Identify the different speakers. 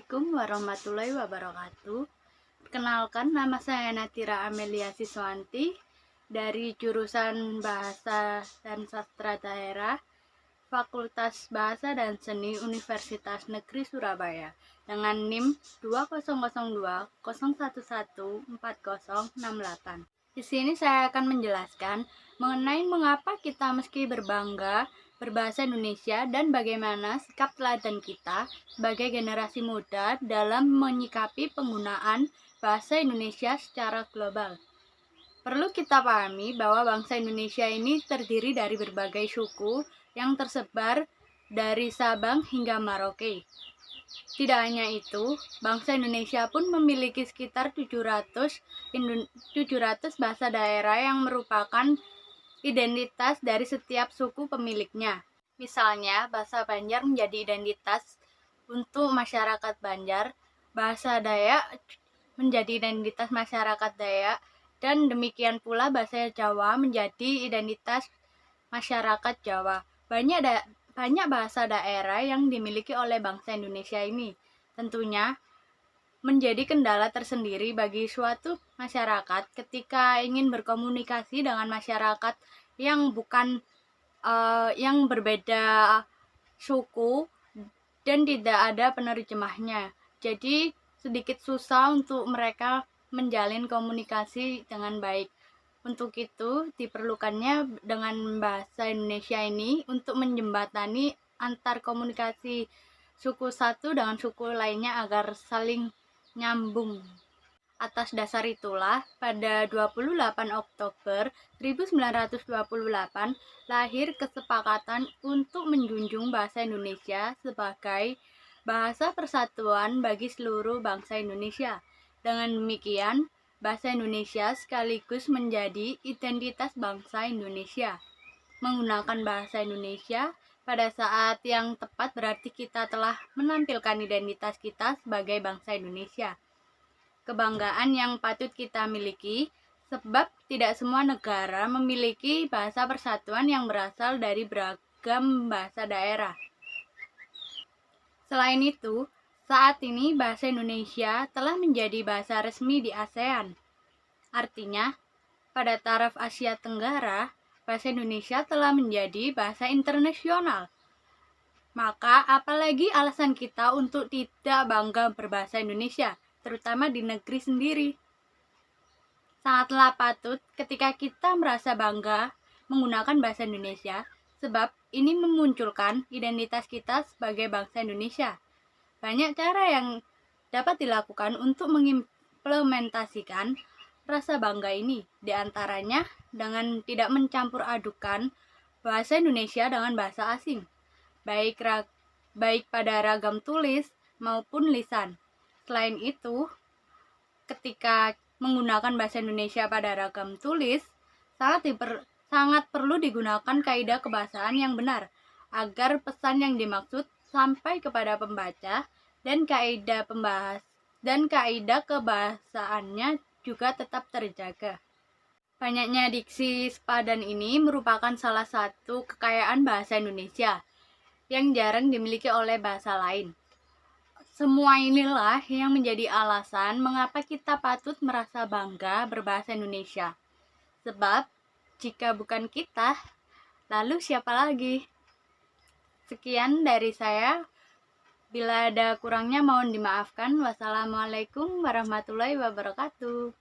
Speaker 1: Assalamualaikum warahmatullahi wabarakatuh. Perkenalkan, nama saya Natira Amelia Siswanti dari jurusan Bahasa dan Sastra Daerah, Fakultas Bahasa dan Seni Universitas Negeri Surabaya dengan NIM 200201140068. Di sini saya akan menjelaskan mengenai mengapa kita meski berbangga berbahasa Indonesia dan bagaimana sikap teladan kita sebagai generasi muda dalam menyikapi penggunaan bahasa Indonesia secara global. Perlu kita pahami bahwa bangsa Indonesia ini terdiri dari berbagai suku yang tersebar dari Sabang hingga Merauke. Tidak hanya itu, bangsa Indonesia pun memiliki sekitar 700 bahasa daerah yang merupakan identitas dari setiap suku pemiliknya. Misalnya, bahasa Banjar menjadi identitas untuk masyarakat Banjar, bahasa Dayak menjadi identitas masyarakat Dayak, dan demikian pula bahasa Jawa menjadi identitas masyarakat Jawa. Banyak bahasa daerah yang dimiliki oleh bangsa Indonesia ini. Tentunya menjadi kendala tersendiri bagi suatu masyarakat ketika ingin berkomunikasi dengan masyarakat yang yang berbeda suku dan tidak ada penerjemahnya. Jadi sedikit susah untuk mereka menjalin komunikasi dengan baik. Untuk itu diperlukannya dengan bahasa Indonesia ini untuk menjembatani antar komunikasi suku satu dengan suku lainnya agar saling nyambung. Atas dasar itulah, pada 28 Oktober 1928 lahir kesepakatan untuk menjunjung bahasa Indonesia sebagai bahasa persatuan bagi seluruh bangsa Indonesia. Dengan demikian, bahasa Indonesia sekaligus menjadi identitas bangsa Indonesia. Menggunakan bahasa Indonesia pada saat yang tepat berarti kita telah menampilkan identitas kita sebagai bangsa Indonesia. Kebanggaan yang patut kita miliki, sebab tidak semua negara memiliki bahasa persatuan yang berasal dari beragam bahasa daerah. Selain itu, saat ini bahasa Indonesia telah menjadi bahasa resmi di ASEAN. Artinya, pada taraf Asia Tenggara, bahasa Indonesia telah menjadi bahasa internasional. Maka, apalagi alasan kita untuk tidak bangga berbahasa Indonesia, terutama di negeri sendiri. Sangatlah patut ketika kita merasa bangga menggunakan bahasa Indonesia, sebab ini memunculkan identitas kita sebagai bangsa Indonesia. Banyak cara yang dapat dilakukan untuk mengimplementasikan rasa bangga ini, diantaranya dengan tidak mencampur adukan bahasa Indonesia dengan bahasa asing, baik pada ragam tulis maupun lisan. Selain itu, ketika menggunakan bahasa Indonesia pada ragam tulis, sangat perlu digunakan kaidah kebahasaan yang benar, agar pesan yang dimaksud sampai kepada pembaca dan kaidah kebahasaannya juga tetap terjaga. Banyaknya diksi sepadan ini merupakan salah satu kekayaan bahasa Indonesia yang jarang dimiliki oleh bahasa lain. Semua inilah yang menjadi alasan mengapa kita patut merasa bangga berbahasa Indonesia. Sebab, jika bukan kita, lalu siapa lagi? Sekian dari saya. Bila ada kurangnya mohon dimaafkan. Wassalamualaikum warahmatullahi wabarakatuh.